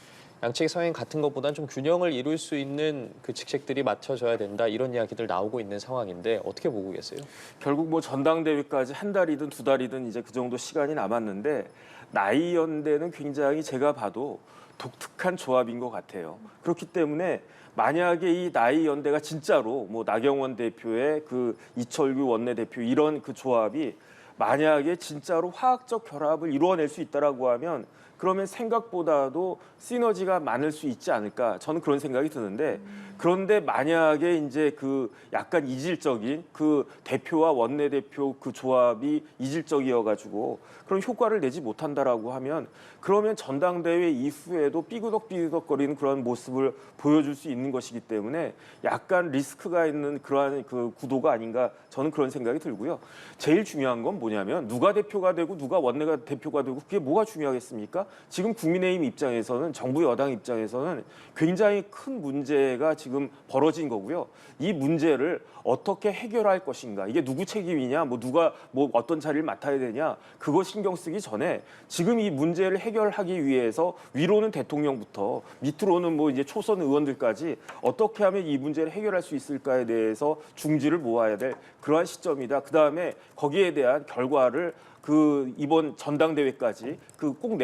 양측의 성향 같은 것보다는 좀 균형을 이룰 수 있는 그 직책들이 맞춰져야 된다 이런 이야기들 나오고 있는 상황인데 어떻게 보고 계세요? 결국 뭐 전당대회까지 한 달이든 두 달이든 이제 그 정도 시간이 남았는데 나이 연대는 굉장히 제가 봐도 독특한 조합인 것 같아요. 그렇기 때문에 만약에 이 나이 연대가 진짜로 뭐 나경원 대표의 그 이철규 원내대표 이런 그 조합이 만약에 진짜로 화학적 결합을 이루어낼 수 있다라고 하면 그러면 생각보다도 시너지가 많을 수 있지 않을까 저는 그런 생각이 드는데 그런데 만약에 이제 그 약간 이질적인 그 대표와 원내대표 그 조합이 이질적이어가지고 그런 효과를 내지 못한다라고 하면 그러면 전당대회 이후에도 삐그덕삐그덕거리는 그런 모습을 보여줄 수 있는 것이기 때문에 약간 리스크가 있는 그러한 그 구도가 아닌가 저는 그런 생각이 들고요. 제일 중요한 건 뭐냐면 누가 대표가 되고 누가 원내가 대표가 되고 그게 뭐가 중요하겠습니까? 지금 국민의힘 입장에서는 정부 여당 입장에서는 굉장히 큰 문제가 지금 벌어진 거고요. 이 문제를 어떻게 해결할 것인가 이게 누구 책임이냐 뭐 누가 뭐 어떤 자리를 맡아야 되냐 그거 신경 쓰기 전에 지금 이 문제를 해결하기 위해서 위로는 대통령부터 밑으로는 뭐 이제 초선 의원들까지 어떻게 하면 이 문제를 해결할 수 있을까에 대해서 중지를 모아야 될 그러한 시점이다. 그다음에 거기에 대한 결과를 그 이번 전당대회까지 그 꼭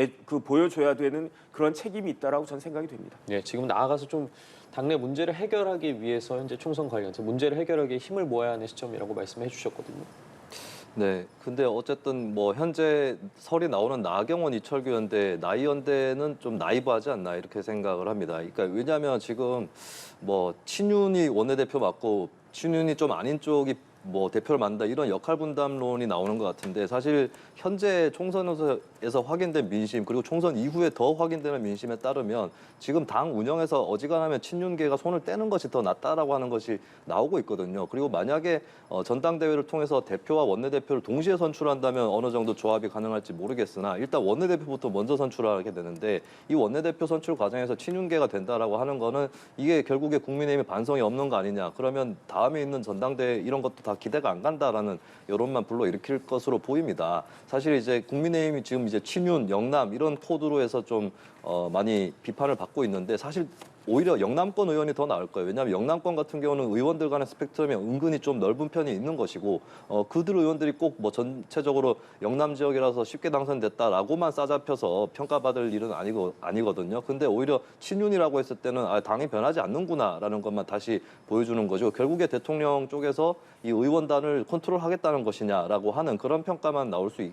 보여줘야 되는 그런 책임이 있다라고 저는 생각이 됩니다. 네, 지금 나아가서 좀 당내 문제를 해결하기 위해서 현재 총선 관련해서 문제를 해결하기 위해 힘을 모아야 하는 시점이라고 말씀해 주셨거든요. 네, 근데 어쨌든 뭐 현재 설이 나오는 나경원 이철규 연대 나이 연대는 좀 나이브하지 않나 이렇게 생각을 합니다. 그러니까 왜냐하면 지금 뭐 친윤이 원내대표 맡고 친윤이 좀 아닌 쪽이 뭐 대표를 만든다 이런 역할 분담론이 나오는 것 같은데 사실 현재 총선에서 확인된 민심 그리고 총선 이후에 더 확인되는 민심에 따르면 지금 당 운영에서 어지간하면 친윤계가 손을 떼는 것이 더 낫다라고 하는 것이 나오고 있거든요. 그리고 만약에 전당대회를 통해서 대표와 원내대표를 동시에 선출한다면 어느 정도 조합이 가능할지 모르겠으나 일단 원내대표부터 먼저 선출하게 되는데 이 원내대표 선출 과정에서 친윤계가 된다라고 하는 거는 이게 결국에 국민의힘의 반성이 없는 거 아니냐. 그러면 다음에 있는 전당대회 이런 것도 다 기대가 안 간다라는 여론만 불러일으킬 것으로 보입니다. 사실 이제 국민의힘이 지금 이제 친윤, 영남 이런 코드로 해서 좀 많이 비판을 받고 있는데 사실 오히려 영남권 의원이 더 나을 거예요. 왜냐하면 영남권 같은 경우는 의원들 간의 스펙트럼이 은근히 좀 넓은 편이 있는 것이고 그들 의원들이 꼭 뭐 전체적으로 영남 지역이라서 쉽게 당선됐다라고만 싸잡혀서 평가받을 일은 아니거든요. 근데 오히려 친윤이라고 했을 때는 당이 변하지 않는구나라는 것만 다시 보여주는 거죠. 결국에 대통령 쪽에서 이 의원단을 컨트롤하겠다는 것이냐라고 하는 그런 평가만 나올 수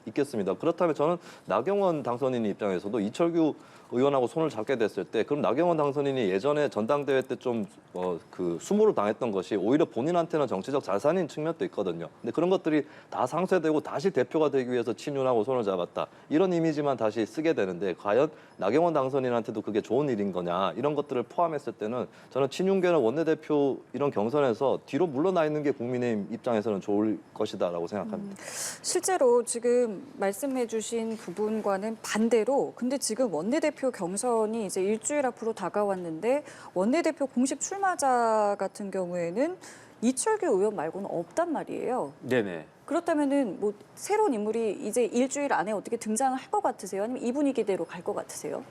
있겠습니다. 그렇다면 저는 나경원 당선인 입장에서도 이철규 의원하고 손을 잡게 됐을 때 그럼 나경원 당선인이 예전에 전당대회 때 좀 수모를 당했던 것이 오히려 본인한테는 정치적 자산인 측면도 있거든요. 근데 그런 것들이 다 상쇄되고 다시 대표가 되기 위해서 친윤하고 손을 잡았다. 이런 이미지만 다시 쓰게 되는데 과연 나경원 당선인한테도 그게 좋은 일인 거냐 이런 것들을 포함했을 때는 저는 친윤계는 원내대표 이런 경선에서 뒤로 물러나 있는 게 국민의힘 입장에서는 좋을 것이다라고 생각합니다. 실제로 지금 말씀해주신 부분과는 반대로 근데 지금 원내대표 경선이 이제 일주일 앞으로 다가왔는데 원내대표 공식 출마자 같은 경우에는 이철규 의원 말고는 없단 말이에요. 네네. 그렇다면은 뭐 새로운 인물이 이제 일주일 안에 어떻게 등장할 것 같으세요? 아니면 이 분위기대로 갈 것 같으세요?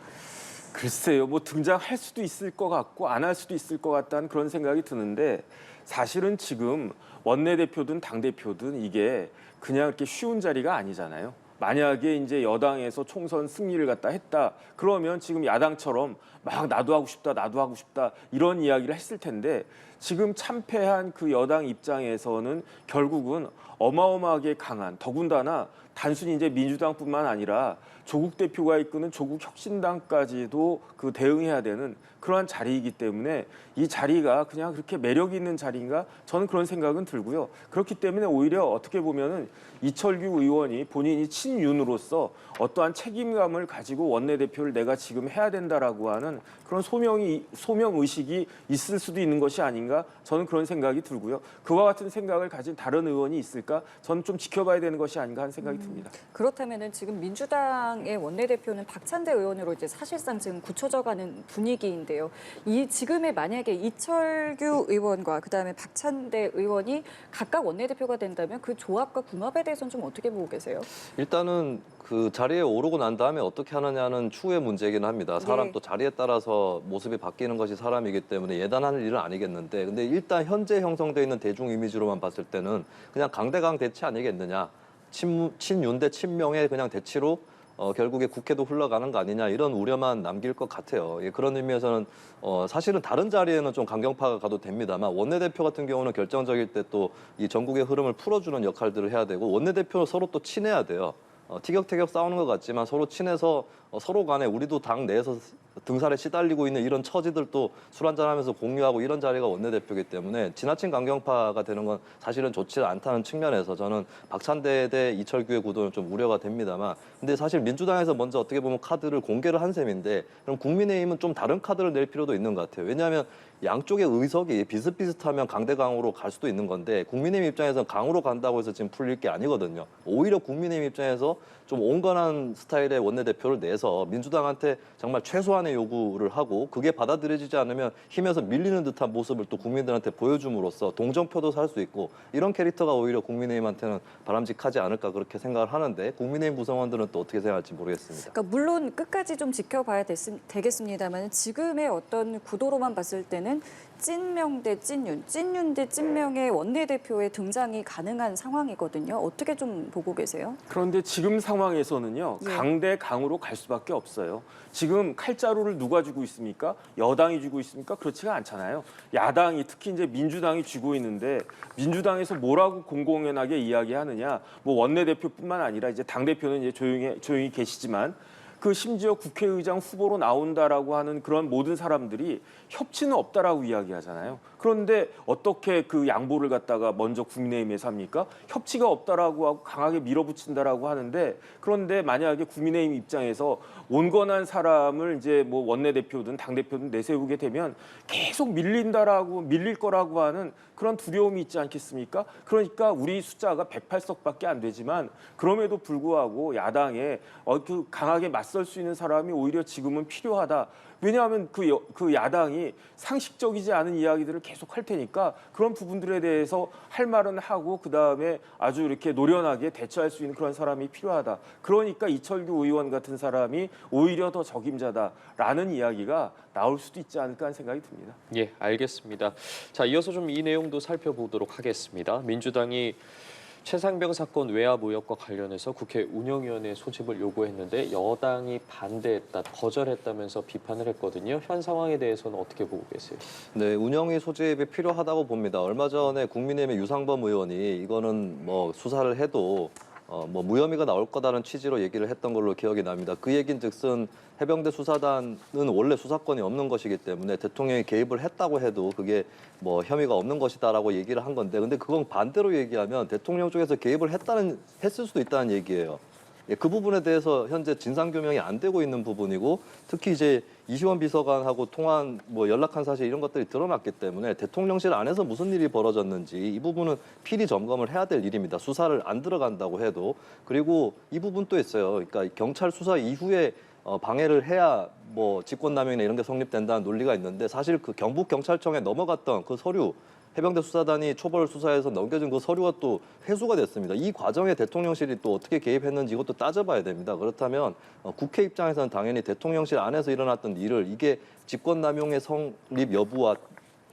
글쎄요, 뭐 등장할 수도 있을 것 같고 안 할 수도 있을 것 같다는 그런 생각이 드는데 사실은 지금 원내대표든 당대표든 이게 그냥 이렇게 쉬운 자리가 아니잖아요. 만약에 이제 여당에서 총선 승리를 갖다 했다 그러면 지금 야당처럼 막 나도 하고 싶다 이런 이야기를 했을 텐데 지금 참패한 그 여당 입장에서는 결국은 어마어마하게 강한 더군다나 단순히 이제 민주당뿐만 아니라 조국 대표가 이끄는 조국 혁신당까지도 그 대응해야 되는 그러한 자리이기 때문에 이 자리가 그냥 그렇게 매력 있는 자리인가 저는 그런 생각은 들고요. 그렇기 때문에 오히려 어떻게 보면은 이철규 의원이 본인이 친윤으로서 어떠한 책임감을 가지고 원내대표를 내가 지금 해야 된다라고 하는 그런 소명 의식이 있을 수도 있는 것이 아닌가 저는 그런 생각이 들고요. 그와 같은 생각을 가진 다른 의원이 있을까 저는 좀 지켜봐야 되는 것이 아닌가 하는 생각이 듭니다. 그렇다면은 지금 민주당의 원내대표는 박찬대 의원으로 이제 사실상 지금 굳혀져가는 분위기인데요. 이 지금의 만약에 이철규 의원과 그다음에 박찬대 의원이 각각 원내대표가 된다면 그 조합과 궁합에 대해서는 좀 어떻게 보고 계세요? 일단은 그 자리에 오르고 난 다음에 어떻게 하느냐는 추후의 문제긴 합니다. 사람 네. 또 자리에 따라서 모습이 바뀌는 것이 사람이기 때문에 예단하는 일은 아니겠는데 근데 일단 현재 형성돼 있는 대중 이미지로만 봤을 때는 그냥 강대강 대치 아니겠느냐. 친윤 대 친명의 그냥 대치로 결국에 국회도 흘러가는 거 아니냐 이런 우려만 남길 것 같아요. 예, 그런 의미에서는 사실은 다른 자리에는 좀 강경파가 가도 됩니다만 원내대표 같은 경우는 결정적일 때 또 이 전국의 흐름을 풀어주는 역할들을 해야 되고 원내대표 서로 또 친해야 돼요. 티격태격 싸우는 것 같지만 서로 친해서 서로 간에 우리도 당 내에서 등살에 시달리고 있는 이런 처지들도 술 한잔하면서 공유하고 이런 자리가 원내대표이기 때문에 지나친 강경파가 되는 건 사실은 좋지 않다는 측면에서 저는 박찬대 대 이철규의 구도는 좀 우려가 됩니다만 근데 사실 민주당에서 먼저 어떻게 보면 카드를 공개를 한 셈인데 그럼 국민의힘은 좀 다른 카드를 낼 필요도 있는 것 같아요. 왜냐하면 양쪽의 의석이 비슷비슷하면 강대강으로 갈 수도 있는 건데 국민의힘 입장에서는 강으로 간다고 해서 지금 풀릴 게 아니거든요. 오히려 국민의힘 입장에서 좀 온건한 스타일의 원내대표를 내서 민주당한테 정말 최소한의 요구를 하고 그게 받아들여지지 않으면 힘에서 밀리는 듯한 모습을 또 국민들한테 보여줌으로써 동정표도 살 수 있고 이런 캐릭터가 오히려 국민의힘한테는 바람직하지 않을까 그렇게 생각을 하는데 국민의힘 구성원들은 또 어떻게 생각할지 모르겠습니다. 그러니까 물론 끝까지 좀 지켜봐야 되겠습니다만 지금의 어떤 구도로만 봤을 때는 찐명 대 찐윤, 찐윤 대 찐명의 원내대표의 등장이 가능한 상황이거든요. 어떻게 좀 보고 계세요? 그런데 지금 상황에서는요. 예. 강대 강으로 갈 수밖에 없어요. 지금 칼자루를 누가 쥐고 있습니까? 여당이 쥐고 있습니까? 그렇지가 않잖아요. 야당이 특히 이제 민주당이 쥐고 있는데 민주당에서 뭐라고 공공연하게 이야기하느냐? 뭐 원내대표뿐만 아니라 이제 당 대표는 이제 조용히 계시지만 그 심지어 국회의장 후보로 나온다라고 하는 그런 모든 사람들이 협치는 없다라고 이야기하잖아요. 그런데 어떻게 그 양보를 갖다가 먼저 국민의힘에서 합니까? 협치가 없다라고 하고 강하게 밀어붙인다라고 하는데 그런데 만약에 국민의힘 입장에서 온건한 사람을 이제 뭐 원내대표든 당대표든 내세우게 되면 계속 밀릴 거라고 하는 그런 두려움이 있지 않겠습니까? 그러니까 우리 숫자가 108석밖에 안 되지만 그럼에도 불구하고 야당에 강하게 맞설 수 있는 사람이 오히려 지금은 필요하다. 왜냐하면 그 야당이 상식적이지 않은 이야기들을 계속 할 테니까 그런 부분들에 대해서 할 말은 하고 그다음에 아주 이렇게 노련하게 대처할 수 있는 그런 사람이 필요하다. 그러니까 이철규 의원 같은 사람이 오히려 더 적임자다라는 이야기가 나올 수도 있지 않을까 하는 생각이 듭니다. 예, 알겠습니다. 자, 이어서 좀 이 내용도 살펴보도록 하겠습니다. 민주당이 최상병 사건 외압 의혹과 관련해서 국회 운영위원회 소집을 요구했는데 여당이 반대했다, 거절했다면서 비판을 했거든요. 현 상황에 대해서는 어떻게 보고 계세요? 네, 운영위 소집이 필요하다고 봅니다. 얼마 전에 국민의힘의 유상범 의원이 이거는 뭐 수사를 해도 뭐 무혐의가 나올 거다라는 취지로 얘기를 했던 걸로 기억이 납니다. 그 얘긴즉슨 해병대 수사단은 원래 수사권이 없는 것이기 때문에 대통령이 개입을 했다고 해도 그게 뭐 혐의가 없는 것이다라고 얘기를 한 건데, 근데 그건 반대로 얘기하면 대통령 쪽에서 개입을 했을 수도 있다는 얘기예요. 예, 그 부분에 대해서 현재 진상 규명이 안 되고 있는 부분이고, 특히 이제 이시원 비서관하고 통화한 뭐 연락한 사실 이런 것들이 드러났기 때문에 대통령실 안에서 무슨 일이 벌어졌는지 이 부분은 필히 점검을 해야 될 일입니다. 수사를 안 들어간다고 해도. 그리고 이 부분 또 있어요. 그러니까 경찰 수사 이후에 방해를 해야 뭐 직권남용이나 이런 게 성립된다는 논리가 있는데, 사실 그 경북 경찰청에 넘어갔던 그 서류, 해병대 수사단이 초벌 수사에서 넘겨준 그 서류가 또 회수가 됐습니다. 이 과정에 대통령실이 또 어떻게 개입했는지 이것도 따져봐야 됩니다. 그렇다면 국회 입장에서는 당연히 대통령실 안에서 일어났던 일을 이게 직권남용의 성립 여부와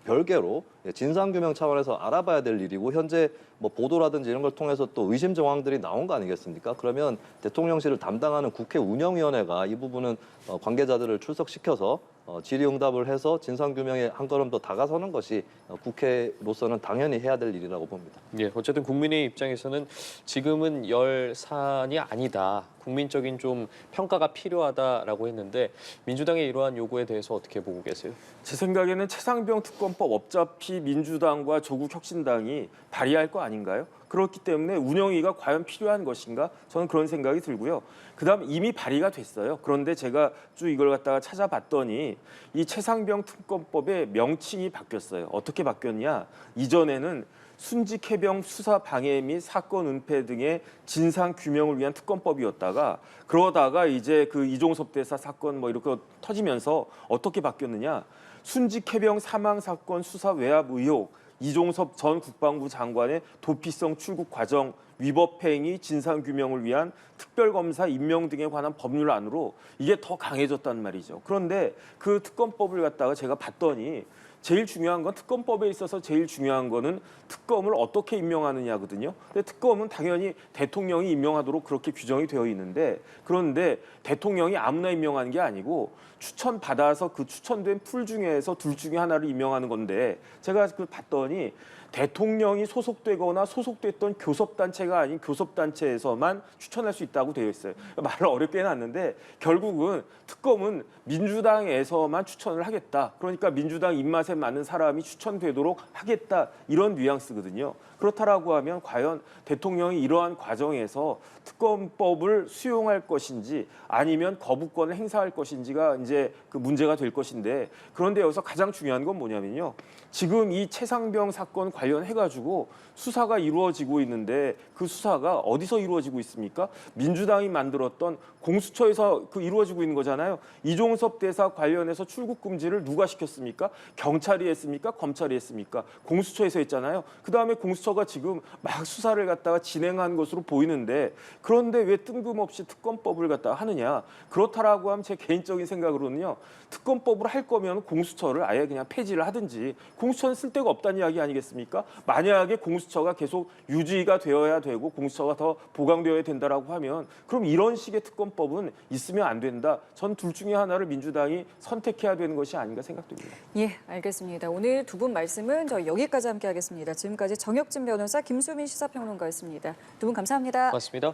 별개로 진상규명 차원에서 알아봐야 될 일이고, 현재 뭐 보도라든지 이런 걸 통해서 또 의심 정황들이 나온 거 아니겠습니까? 그러면 대통령실을 담당하는 국회 운영위원회가 이 부분은 관계자들을 출석시켜서 질의응답을 해서 진상규명에 한 걸음 더 다가서는 것이 국회로서는 당연히 해야 될 일이라고 봅니다. 예, 어쨌든 국민의 입장에서는 지금은 열 사안이 아니다. 국민적인 좀 평가가 필요하다라고 했는데 민주당의 이러한 요구에 대해서 어떻게 보고 계세요? 제 생각에는 최상병 특검법 어차피 민주당과 조국혁신당이 발의할 거 아닌가요? 그렇기 때문에 운영위가 과연 필요한 것인가? 저는 그런 생각이 들고요. 그다음 이미 발의가 됐어요. 그런데 제가 쭉 이걸 갖다가 찾아봤더니 이 최상병 특검법의 명칭이 바뀌었어요. 어떻게 바뀌었냐? 이전에는 순직 해병 수사 방해 및 사건 은폐 등의 진상 규명을 위한 특검법이었다가, 그러다가 이제 그 이종섭 대사 사건 뭐 이렇게 터지면서 어떻게 바뀌었느냐? 순직 해병 사망 사건 수사 외압 의혹, 이종섭 전 국방부 장관의 도피성 출국 과정 위법 행위 진상 규명을 위한 특별검사 임명 등에 관한 법률안으로 이게 더 강해졌단 말이죠. 그런데 그 특검법을 갖다가 제가 봤더니 제일 중요한 건, 특검법에 있어서 제일 중요한 거는 특검을 어떻게 임명하느냐거든요. 근데 특검은 당연히 대통령이 임명하도록 그렇게 규정이 되어 있는데, 그런데 대통령이 아무나 임명하는 게 아니고 추천받아서 그 추천된 풀 중에서 둘 중에 하나를 임명하는 건데, 제가 그 봤더니 대통령이 소속되거나 소속됐던 교섭단체가 아닌 교섭단체에서만 추천할 수 있다고 되어 있어요. 말을 어렵게 해놨는데 결국은 특검은 민주당에서만 추천을 하겠다. 그러니까 민주당 입맛에 맞는 사람이 추천되도록 하겠다. 이런 뉘앙스거든요. 그렇다라고 하면 과연 대통령이 이러한 과정에서 특검법을 수용할 것인지 아니면 거부권을 행사할 것인지가 이제 그 문제가 될 것인데, 그런데 여기서 가장 중요한 건 뭐냐면요. 지금 이 최상병 사건 관련해가지고 수사가 이루어지고 있는데 그 수사가 어디서 이루어지고 있습니까? 민주당이 만들었던 공수처에서 이루어지고 있는 거잖아요. 이종섭 대사 관련해서 출국 금지를 누가 시켰습니까? 경찰이 했습니까? 검찰이 했습니까? 공수처에서 했잖아요. 그다음에 공수처가 지금 막 수사를 갖다가 진행한 것으로 보이는데, 그런데 왜 뜬금없이 특검법을 갖다가 하느냐? 그렇다라고 하면 제 개인적인 생각으로는요. 특검법을 할 거면 공수처를 아예 그냥 폐지를 하든지, 공수처는 쓸데가 없다는 이야기 아니겠습니까? 만약에 공수처가 계속 유지가 되어야 되고 공수처가 더 보강되어야 된다라고 하면 그럼 이런 식의 특검법은 있으면 안 된다. 전 둘 중에 하나를 민주당이 선택해야 되는 것이 아닌가 생각됩니다. 예, 알겠습니다. 오늘 두 분 말씀은 저희 여기까지 함께하겠습니다. 지금까지 정혁진 변호사, 김수민 시사평론가였습니다. 두 분 감사합니다. 맞습니다.